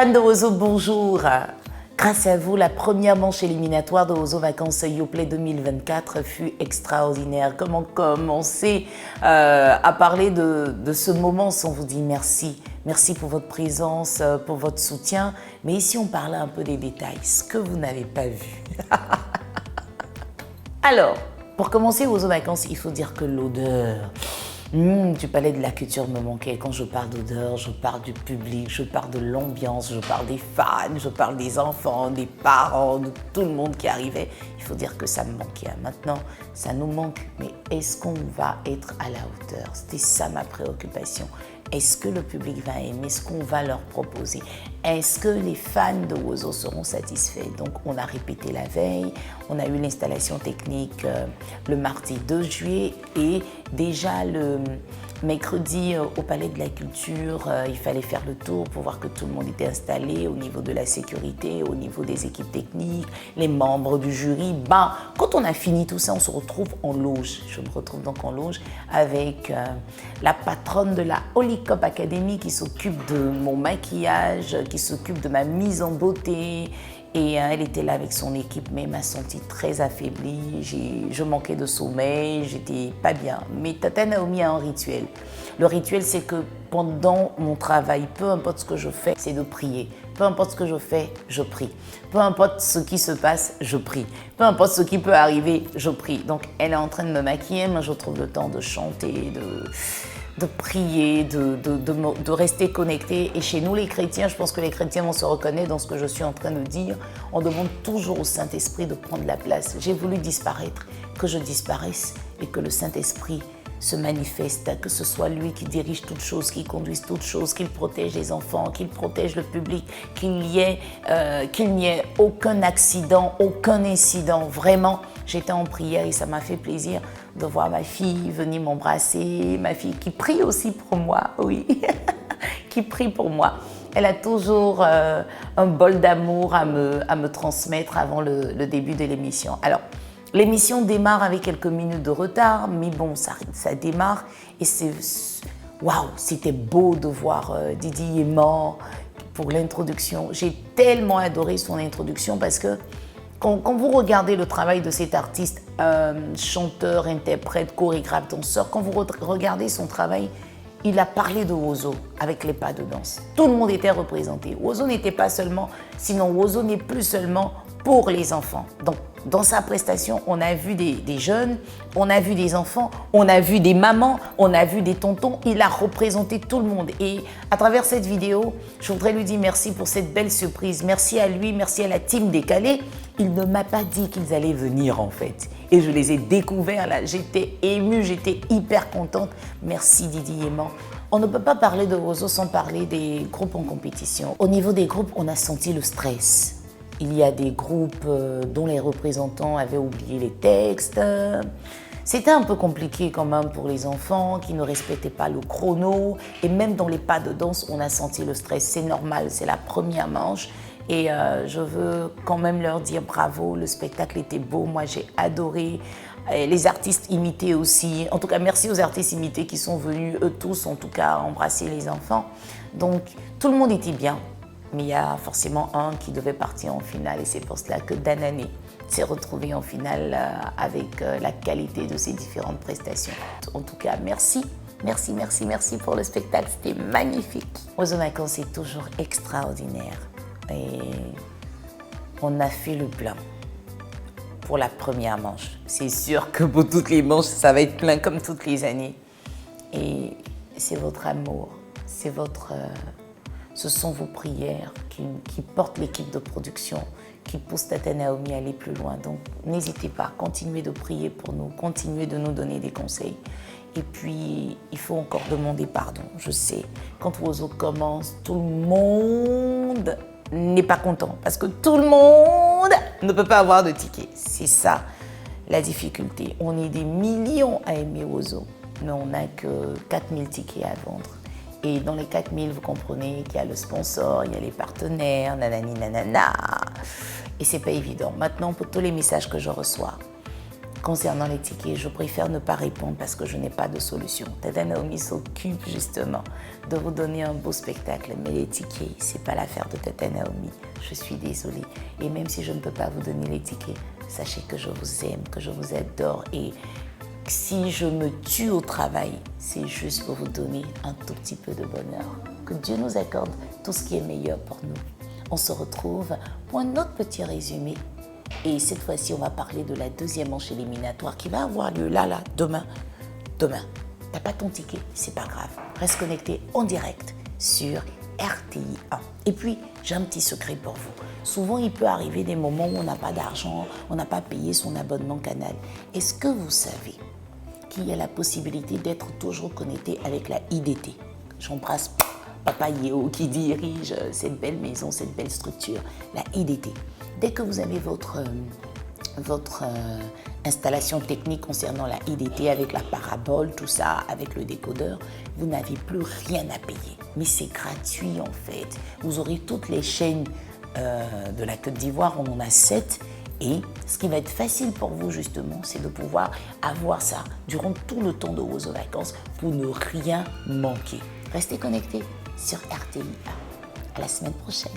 Fans de Ozo, bonjour. Grâce à vous, la première manche éliminatoire de Ozo Vacances Yoplait 2024 fut extraordinaire. Comment commencer à parler de ce moment sans vous dire merci. Merci pour votre présence, pour votre soutien. Mais ici, on parlait un peu des détails, ce que vous n'avez pas vu. Alors, pour commencer Ozo Vacances, il faut dire que l'odeur du palais de la culture me manquait. Quand je parle d'odeur, je parle du public, je parle de l'ambiance, je parle des fans, je parle des enfants, des parents, de tout le monde qui arrivait. Il faut dire que ça me manquait. Maintenant, ça nous manque, mais est-ce qu'on va être à la hauteur? C'était ça ma préoccupation. Est-ce que le public va aimer ce qu'on va leur proposer? Est-ce que les fans de Ozo seront satisfaits? Donc, on a répété la veille, on a eu l'installation technique le mardi 2 juillet et déjà le mercredi au Palais de la Culture, il fallait faire le tour pour voir que tout le monde était installé au niveau de la sécurité, au niveau des équipes techniques, les membres du jury. Quand on a fini tout ça, on se retrouve en loge. Je me retrouve donc en loge avec la patronne de la Holy Cop Academy qui s'occupe de mon maquillage, qui s'occupe de ma mise en beauté. Et elle était là avec son équipe, mais elle m'a sentie très affaiblie. Je manquais de sommeil, j'étais pas bien. Mais Tata Naomi a un rituel. Le rituel, c'est que pendant mon travail, peu importe ce que je fais, c'est de prier. Peu importe ce que je fais, je prie. Peu importe ce qui se passe, je prie. Peu importe ce qui peut arriver, je prie. Donc, elle est en train de me maquiller. Moi, je trouve le temps de chanter, de prier, de rester connecté. Et chez nous, les chrétiens, je pense que les chrétiens vont se reconnaître dans ce que je suis en train de dire. On demande toujours au Saint-Esprit de prendre la place. J'ai voulu disparaître, que je disparaisse et que le Saint-Esprit se manifeste, que ce soit lui qui dirige toutes choses, qui conduise toutes choses, qu'il protège les enfants, qu'il protège le public, qu'il n'y ait aucun accident, aucun incident. Vraiment, j'étais en prière et ça m'a fait plaisir de voir ma fille venir m'embrasser, ma fille qui prie aussi pour moi, oui, qui prie pour moi. Elle a toujours un bol d'amour à me transmettre avant le début de l'émission. Alors, l'émission démarre avec quelques minutes de retard, mais bon, ça démarre et waouh, c'était beau de voir Didi Yéman pour l'introduction. J'ai tellement adoré son introduction parce que quand vous regardez le travail de cet artiste, chanteur, interprète, chorégraphe, danseur, quand vous regardez son travail, il a parlé de Ozo avec les pas de danse. Tout le monde était représenté. Ozo n'était pas seulement, sinon Ozo n'est plus seulement pour les enfants. Donc, dans sa prestation, on a vu des jeunes, on a vu des enfants, on a vu des mamans, on a vu des tontons. Il a représenté tout le monde. Et à travers cette vidéo, je voudrais lui dire merci pour cette belle surprise. Merci à lui, merci à la team Décalé. Il ne m'a pas dit qu'ils allaient venir en fait. Et je les ai découverts là. J'étais émue, j'étais hyper contente. Merci Didi Yéman. On ne peut pas parler de Ozo sans parler des groupes en compétition. Au niveau des groupes, on a senti le stress. Il y a des groupes dont les représentants avaient oublié les textes. C'était un peu compliqué quand même pour les enfants qui ne respectaient pas le chrono. Et même dans les pas de danse, on a senti le stress. C'est normal, c'est la première manche. Et je veux quand même leur dire bravo, le spectacle était beau, moi j'ai adoré. Les artistes imités aussi. En tout cas, merci aux artistes imités qui sont venus, eux tous en tout cas, embrasser les enfants. Donc tout le monde était bien. Mais il y a forcément un qui devait partir en finale et c'est pour cela que Danané s'est retrouvé en finale avec la qualité de ses différentes prestations. En tout cas, merci, merci, merci, merci pour le spectacle, c'était magnifique. Ozo Vacances, c'est toujours extraordinaire et on a fait le plein pour la première manche. C'est sûr que pour toutes les manches, ça va être plein comme toutes les années. Et c'est votre amour, ce sont vos prières qui portent l'équipe de production, qui poussent Tata Naomi à aller plus loin. Donc, n'hésitez pas, continuez de prier pour nous, continuez de nous donner des conseils. Et puis, il faut encore demander pardon. Je sais, quand Ozo commence, tout le monde n'est pas content parce que tout le monde ne peut pas avoir de tickets. C'est ça, la difficulté. On est des millions à aimer Ozo, mais on n'a que 4000 tickets à vendre. Et dans les 4000, vous comprenez qu'il y a le sponsor, il y a les partenaires, nanani nanana. Et c'est pas évident. Maintenant, pour tous les messages que je reçois, Concernant les tickets, je préfère ne pas répondre parce que je n'ai pas de solution. Tata Naomi s'occupe justement de vous donner un beau spectacle, mais les tickets, c'est pas l'affaire de Tata Naomi. Je suis désolée. Et même si je ne peux pas vous donner les tickets, sachez que je vous aime, que je vous adore. Et si je me tue au travail, c'est juste pour vous donner un tout petit peu de bonheur. Que Dieu nous accorde tout ce qui est meilleur pour nous. On se retrouve pour un autre petit résumé. Et cette fois-ci, on va parler de la deuxième manche éliminatoire qui va avoir lieu demain. Demain, t'as pas ton ticket, c'est pas grave. Reste connecté en direct sur RTI 1. Et puis, j'ai un petit secret pour vous. Souvent, il peut arriver des moments où on n'a pas d'argent, on n'a pas payé son abonnement canal. Est-ce que vous savez qu'il y a la possibilité d'être toujours connecté avec la IDT? J'embrasse Papa Yeo qui dirige cette belle maison, cette belle structure, la IDT. Dès que vous avez votre installation technique concernant la IDT avec la parabole, tout ça, avec le décodeur, vous n'avez plus rien à payer. Mais c'est gratuit en fait. Vous aurez toutes les chaînes de la Côte d'Ivoire, on en a 7. Et ce qui va être facile pour vous justement, c'est de pouvoir avoir ça durant tout le temps de vos vacances pour ne rien manquer. Restez connectés sur RTI. À la semaine prochaine.